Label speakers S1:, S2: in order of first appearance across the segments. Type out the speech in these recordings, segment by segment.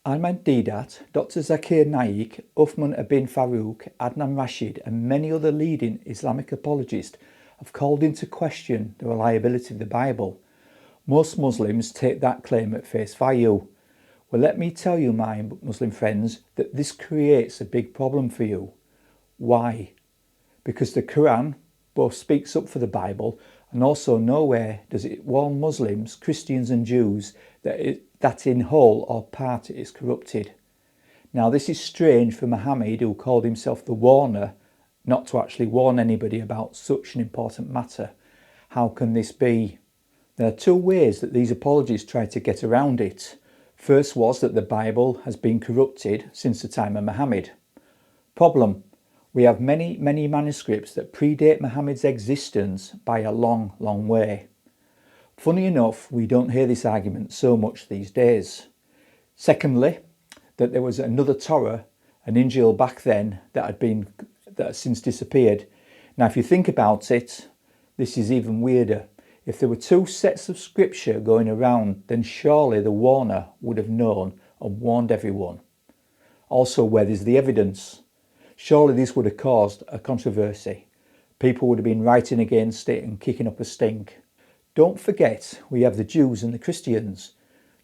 S1: Ahmed Deedat, Dr. Zakir Naik, Uthman Ibn Farooq, Adnan Rashid and many other leading Islamic apologists have called into question the reliability of the Bible. Most Muslims take that claim at face value. Well, let me tell you, my Muslim friends, that this creates a big problem for you. Why? Because the Quran both speaks up for the Bible and also nowhere does it warn Muslims, Christians and Jews that in whole or part it is corrupted. Now this is strange for Muhammad, who called himself the warner, not to actually warn anybody about such an important matter. How can this be? There are two ways that these apologists try to get around it. First was that the Bible has been corrupted since the time of Muhammad. Problem: we have many manuscripts that predate Muhammad's existence by a long way. Funny enough, we don't hear this argument so much these days. Secondly, that there was another Torah, an Injil back then, that has since disappeared. Now if you think about it, this is even weirder. If there were two sets of scripture going around, then surely the warner would have known and warned everyone. Also, where there's the evidence, surely this would have caused a controversy. People would have been writing against it and kicking up a stink. Don't forget, we have the Jews and the Christians.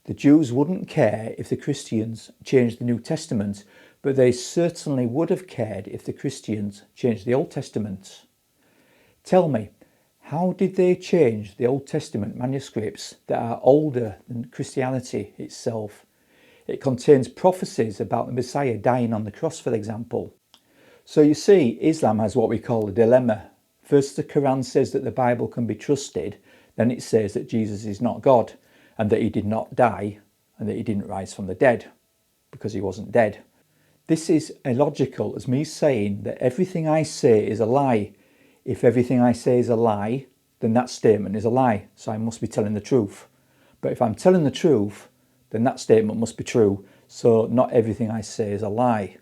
S1: The Jews wouldn't care if the Christians changed the New Testament, but they certainly would have cared if the Christians changed the Old Testament. Tell me, how did they change the Old Testament manuscripts that are older than Christianity itself? It contains prophecies about the Messiah dying on the cross, for example. So you see, Islam has what we call a dilemma. First, the Quran says that the Bible can be trusted. Then it says that Jesus is not God and that he did not die and that he didn't rise from the dead because he wasn't dead. This is illogical as me saying that everything I say is a lie. If everything I say is a lie, then that statement is a lie, so I must be telling the truth. But if I'm telling the truth, then that statement must be true, so not everything I say is a lie.